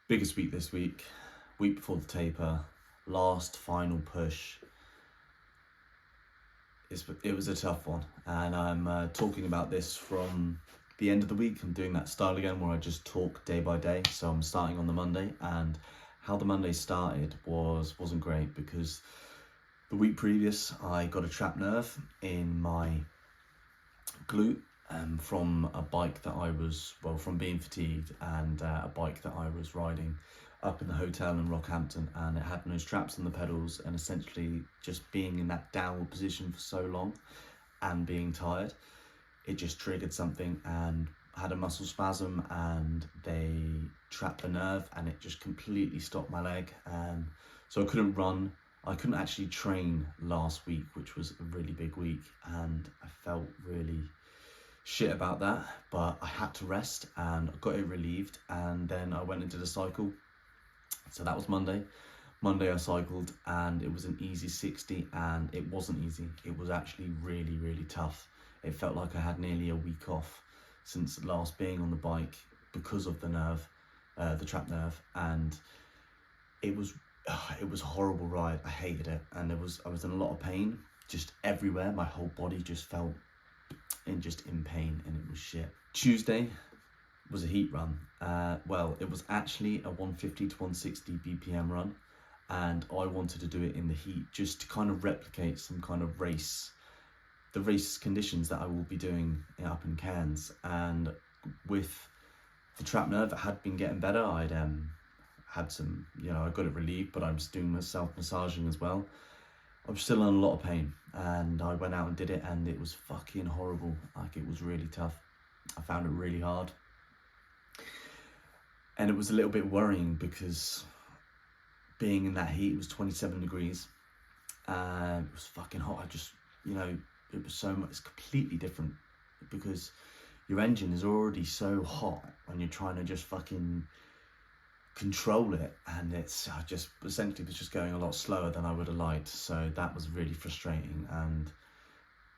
Biggest week this week, week before the taper, last final push. It was a tough one, and I'm talking about this from the end of the week. I'm doing that style again where I just talk day by day. So I'm starting on the Monday, and how the Monday started wasn't great because the week previous I got a trapped nerve in my glute from a bike that I was, from being fatigued, and a bike that I was riding up in the hotel in Rockhampton, and it had no straps on the pedals, and essentially just being in that downward position for so long and being tired, it just triggered something and had a muscle spasm, and they trapped the nerve and it just completely stopped my leg. So I couldn't run. I couldn't actually train last week, which was a really big week, and I felt really shit about that, but I had to rest and I got it relieved, and then I went into the cycle. So that was Monday. Monday I cycled, and it was an easy 60, and it wasn't easy. It was actually really, really tough. It felt like I had nearly a week off since last being on the bike because of the nerve, the trapped nerve, and it was a horrible ride. I hated it, and I was in a lot of pain, just everywhere. My whole body just felt in pain, and it was shit. Tuesday was a heat run. Well, it was actually a 150 to 160 BPM run, and I wanted to do it in the heat just to kind of replicate some kind of the race conditions that I will be doing up in Cairns. And with the trapped nerve, it had been getting better. I'd had some, I got it relieved, but I was doing myself massaging as well. I was still in a lot of pain, and I went out and did it, and it was fucking horrible. Like, it was really tough. I found it really hard. And it was a little bit worrying because being in that heat, it was 27 degrees, and it was fucking hot. I just, it was so much, it's completely different because your engine is already so hot when you're trying to just fucking control it, and I just essentially was just going a lot slower than I would have liked. So that was really frustrating, and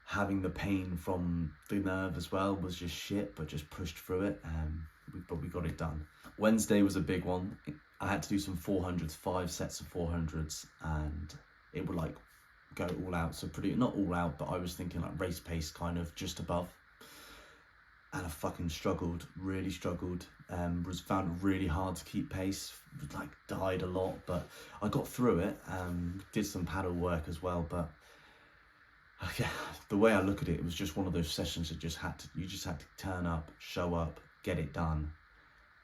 having the pain from the nerve as well was just shit, but just pushed through it, but we got it done. Wednesday was a big one. I had to do some 400s, 5 sets of 400s, and it would like go all out. So not all out, but I was thinking like race pace, kind of just above. And I fucking struggled, really struggled. Found it really hard to keep pace, like died a lot, but I got through it. Did some paddle work as well, but the way I look at it, it was just one of those sessions that you just had to turn up, show up, get it done,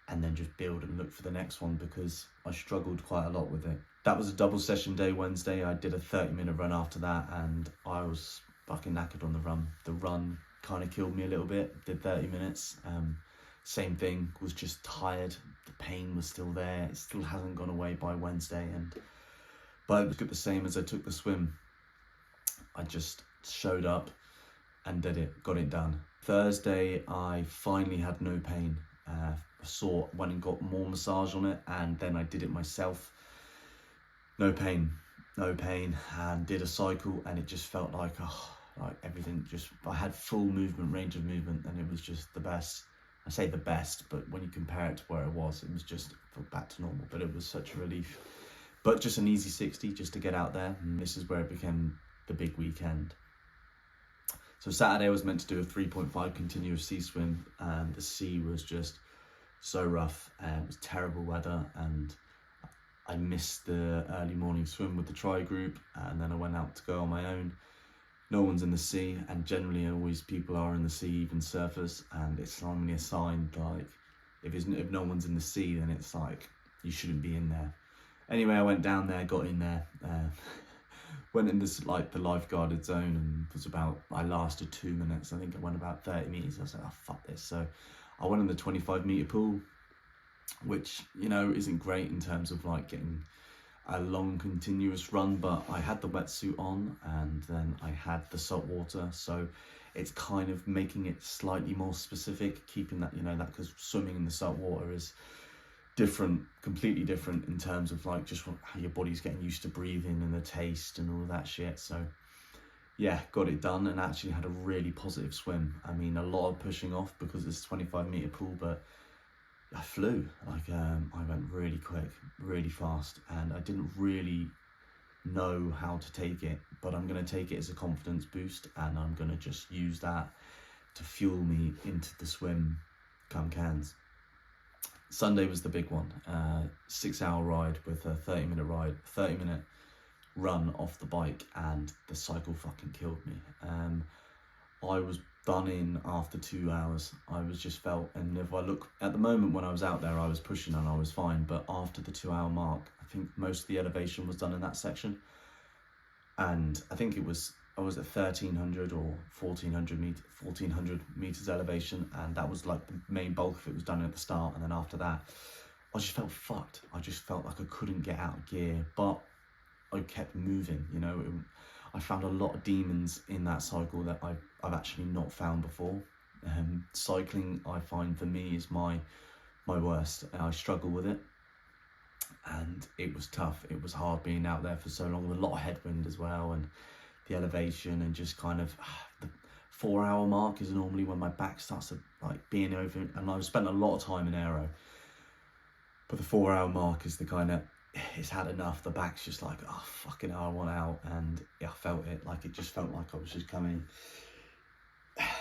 and then just build and look for the next one, because I struggled quite a lot with it. That was a double session day Wednesday. I did a 30-minute run after that, and I was fucking knackered on the run. The run kind of killed me a little bit. Did 30 minutes. Same thing, was just tired. The pain was still there. It still hasn't gone away by Wednesday, but it was the same as I took the swim. I just showed up and did it, got it done. Thursday, I finally had no pain. Went and got more massage on it, and then I did it myself. No pain, and did a cycle, and it just felt like everything I had full range of movement, and it was just the best. I say the best, but when you compare it to where it was just back to normal, but it was such a relief. But just an easy 60 just to get out there, and this is where it became the big weekend. So Saturday I was meant to do a 3.5 continuous sea swim, and the sea was just so rough, and it was terrible weather, and I missed the early morning swim with the tri group, and then I went out to go on my own. No one's in the sea, and generally always people are in the sea, even surfers, and it's normally a sign like if no one's in the sea, then it's like you shouldn't be in there. Anyway, I went down there, got in there, went in this like the lifeguarded zone, and I lasted 2 minutes. I think I went about 30 meters. I was like, oh fuck this. So I went in the 25-meter pool, which isn't great in terms of like getting a long continuous run, but I had the wetsuit on, and then I had the salt water, so it's kind of making it slightly more specific, keeping that that, because swimming in the salt water is different, completely different in terms of like just how your body's getting used to breathing and the taste and all of that shit. So yeah, got it done, and actually had a really positive swim. I mean, a lot of pushing off because it's a 25-meter pool, but I flew. I went really quick, really fast, and I didn't really know how to take it, but I'm going to take it as a confidence boost, and I'm going to just use that to fuel me into the swim come Cairns. Sunday was the big one. 6-hour ride with a 30-minute run off the bike, and the cycle fucking killed me. I was done in after 2 hours. I was just felt, and if I look at the moment when I was out there, I was pushing and I was fine, but after the 2 hour mark, I think most of the elevation was done in that section, and I think I was at 1300 or 1400 meters elevation, and that was like the main bulk of it was done at the start, and then after that I just felt fucked. I just felt like I couldn't get out of gear, but I kept moving, you know. I found a lot of demons in that cycle that I've actually not found before. Cycling, I find, for me, is my worst. I struggle with it, and it was tough. It was hard being out there for so long with a lot of headwind as well, and the elevation, and just kind of the 4 hour mark is normally when my back starts to like being over, and I've spent a lot of time in aero, but the 4 hour mark is the kind of, it's had enough. The back's just like, oh fucking hell, I want out. And yeah, I felt it. Like, it just felt like I was just coming,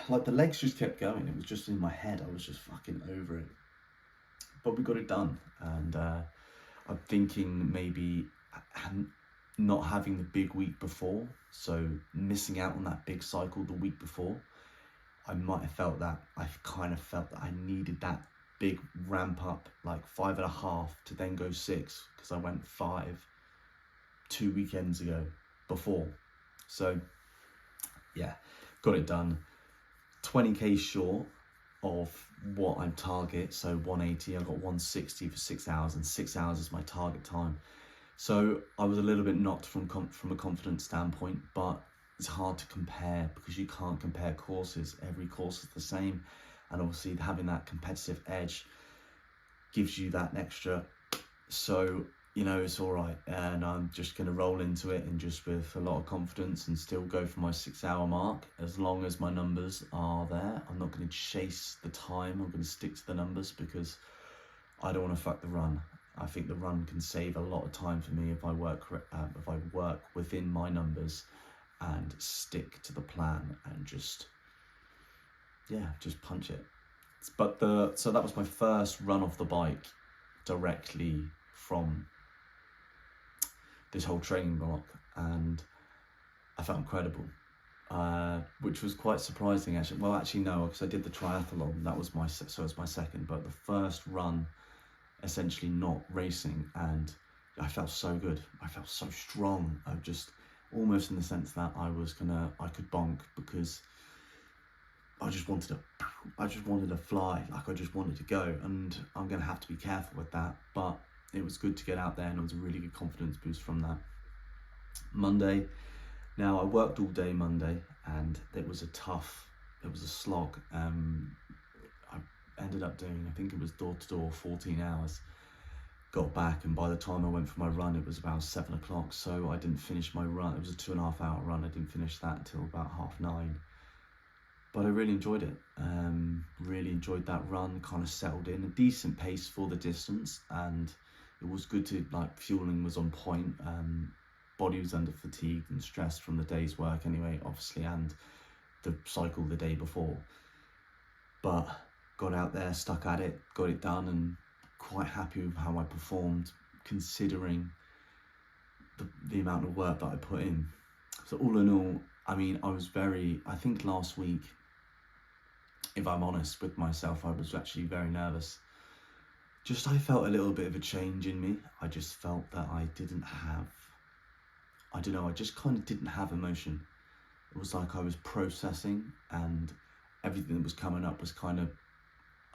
like the legs just kept going. It was just in my head. I was just fucking over it. But we got it done. And I'm thinking maybe not having the big week before, so missing out on that big cycle the week before, I might have felt that. I kind of felt that I needed that big ramp up, like 5.5 to then go 6, because I went 5 2 weekends ago before. So yeah, got it done. 20k short of what I target, so 180. I got 160 for 6 hours, and 6 hours is my target time. So I was a little bit knocked from a confidence standpoint, but it's hard to compare because you can't compare courses. Every course is the same, and obviously having that competitive edge gives you that extra. So, you know, it's all right, and I'm just going to roll into it, and just with a lot of confidence, and still go for my 6 hour mark as long as my numbers are there. I'm not going to chase the time. I'm going to stick to the numbers because I don't want to fuck the run. I think the run can save a lot of time for me if I work within my numbers and stick to the plan, and just punch it. But so that was my first run off the bike directly from this whole training block, and I felt incredible, which was quite surprising actually. Well, actually no, because I did the triathlon. That was so it's my second, but the first run, essentially not racing, and I felt so good. I felt so strong. I just almost in the sense that I could bonk, because I just wanted to fly. Like, I just wanted to go, and I'm gonna have to be careful with that, but it was good to get out there, and it was a really good confidence boost from that. Monday, now I worked all day Monday, and it was a slog. I ended up doing, I think it was door to door, 14 hours. Got back, and by the time I went for my run, it was about 7 o'clock, so I didn't finish my run. It was a 2.5 hour run. I didn't finish that until about 9:30. But I really enjoyed it. Really enjoyed that run. Kind of settled in, a decent pace for the distance, and it was good to, like, fueling was on point. Body was under fatigue and stressed from the day's work anyway, obviously, and the cycle the day before. But got out there, stuck at it, got it done, and quite happy with how I performed, considering the amount of work that I put in. So all in all, I mean, I think last week, if I'm honest with myself, I was actually very nervous. I felt a little bit of a change in me. I just felt that I just kind of didn't have emotion. It was like I was processing, and everything that was coming up was kind of,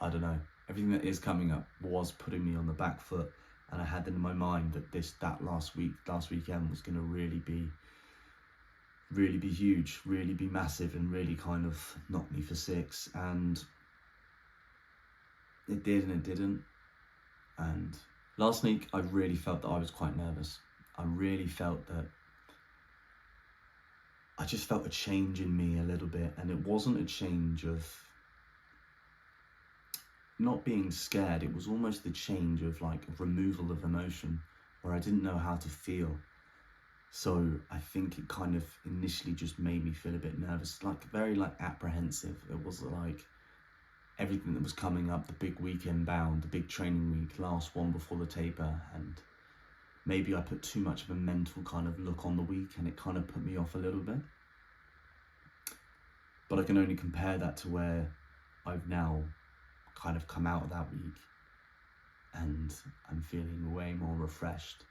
I don't know, everything that is coming up was putting me on the back foot, and I had in my mind that last weekend was going to really be huge, really be massive, and really kind of knock me for 6, and it did and it didn't. And last week I really felt that I was quite nervous. I really felt that I just felt a change in me a little bit, and it wasn't a change of not being scared, it was almost the change of like removal of emotion, where I didn't know how to feel. So I think it kind of initially just made me feel a bit nervous, like very like apprehensive. It was like everything that was coming up, the big weekend bound, the big training week, last one before the taper, and maybe I put too much of a mental kind of look on the week and it kind of put me off a little bit. But I can only compare that to where I've now kind of come out of that week and I'm feeling way more refreshed.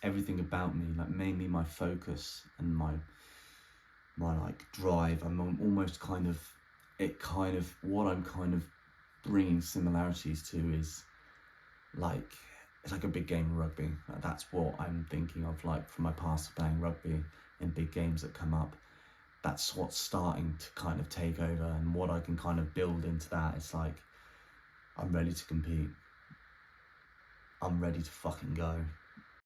Everything about me, like mainly my focus and my like drive, I'm almost kind of, what I'm kind of bringing similarities to is like, it's like a big game of rugby. That's what I'm thinking of, like from my past of playing rugby in big games that come up. That's what's starting to kind of take over, and what I can kind of build into that. It's like, I'm ready to compete. I'm ready to fucking go.